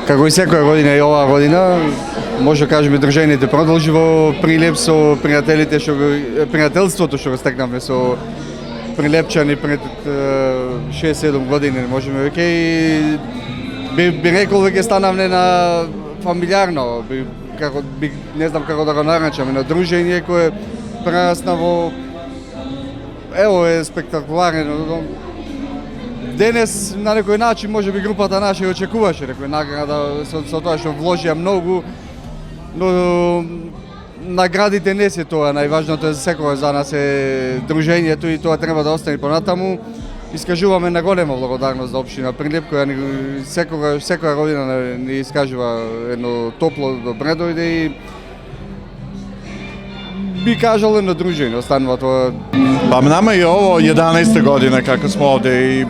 Како и секоја година и оваа година, може да кажеме дружењето продолжи во Прилеп со пријателството што го стекнавме со Прилепчани пред 6-7 години, можеме веќе и би рекол веќе станавме на фамилиарно, не знам како да го наречам, на дружење кое прерасна во е спектакуларно. Денес на некој начин можеби групата наша очекуваше некој награда со тоа што вложија многу, но наградите не се тоа, најважното е секоја за нас е дружењето и тоа треба да остане понатаму. Искажуваме на голема благодарност за општина Прилеп која секоја година ни искажува едно топло добре дојде и би кажал едно дружење останува тоа. Па нама и ово 11. година како смо овде и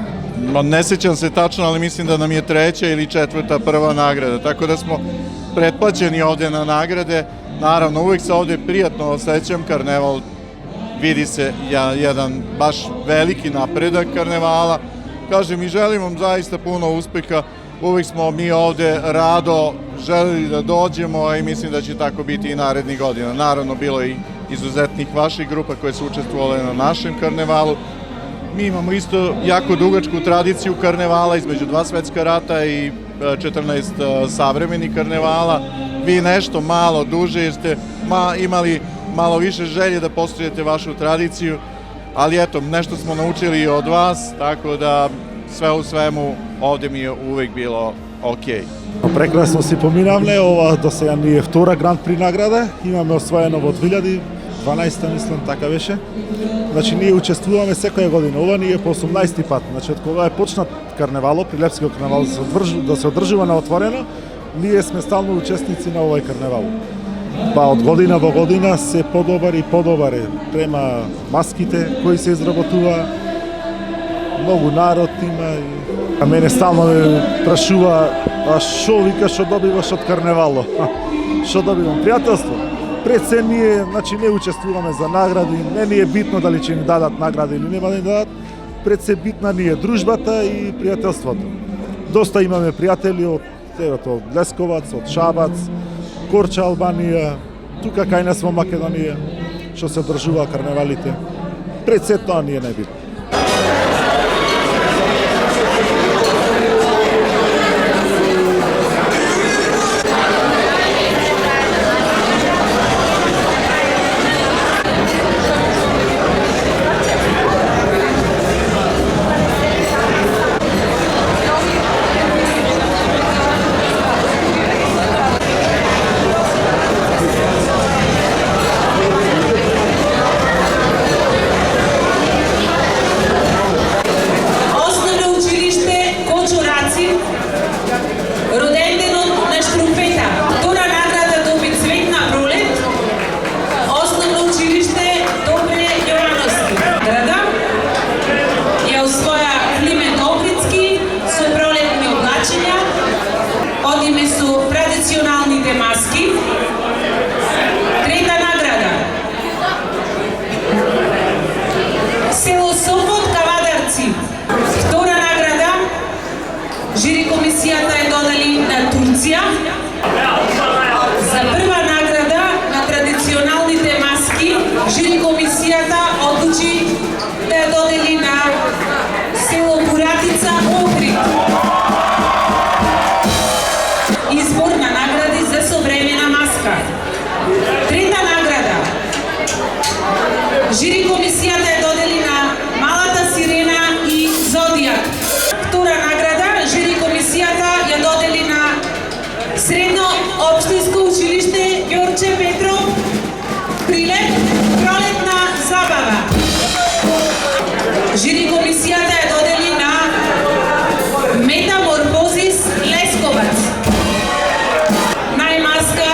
не сеќам се тачно, али мислим да нам е треća или четврта прва награда, тако да smo pretplaćeni ovde na nagrade. Naravno, uvijek se ovde prijatno osjećam, karneval vidi se jedan baš veliki napredak karnevala. Kažem i želim vam zaista puno uspeha, uvijek smo mi ovde rado želeli da dođemo i mislim da će tako biti i narednih godina. Naravno, bilo je i izuzetnih vaših grupa koje su učestvovale na našem karnevalu. Mi imamo isto jako dugačku tradiciju karnevala između 2 svetska rata i 14 savremenih karnevala. Vi nešto malo duže jer ste imali malo više želje da poštujete vašu tradiciju, ali eto, nešto smo naučili i od vas, tako da sve u svemu ovde mi je uvek bilo okej. Прекрасно си поминавме, ова до сега ни е втора Гранд При награда, имаме освоено во 2012 мислам, така беше. Значи ние учествуваме секоја година, ова ни е по 18 пат. Значи од кога е почнат карневалот, Прилепскиот карневал да се одржува на отворено, ние сме стално учесници на овој карневал. Па од година во година се подобар и подобар према маските кои се изработува. Многу народ има и а мене стално ме прашува шо вика што добиваш од карневало. Што добивам? Пријателство. Пред се ние, значи не учествуваме за награди, не ни е битно дали ќе ни дадат награди или нема да ни дадат. Пред се битна ни е дружбата и пријателството. Доста имаме пријатели од Лесковац, од Шабац, Корча, Албанија, тука кај нас во Македонија, што се одржува карневалите. Пред се тоа ни е најбитно. Жири комисијата е додели на Турција за прва награда на традиционалните маски. Жири комисијата одлучи да ја додели на село Буратица, Охрид. Избор на награди за современа маска. Трета награда. Жири комисијата е додели на Малата сирена и Зодијак. Втора награда, жири комисијата ја додели на Средно општинско училиште Ѓорче Петров, Прилеп, пролетна забава. Жири комисијата ја додели на Метаморфозис Лесковац. Најмаска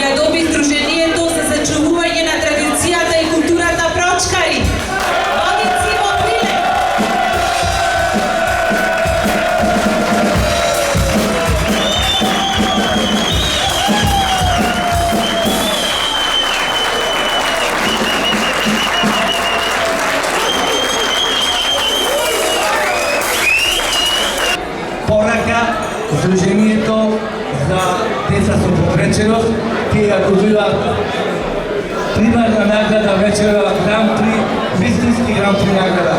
ја доби Друженијето за зачувување на традицијата и културата Прочкари. Порака Друженијето за деца со повреченост. Тие ја добиваат примарна награда вечера Гран При, вистински Гран При награда.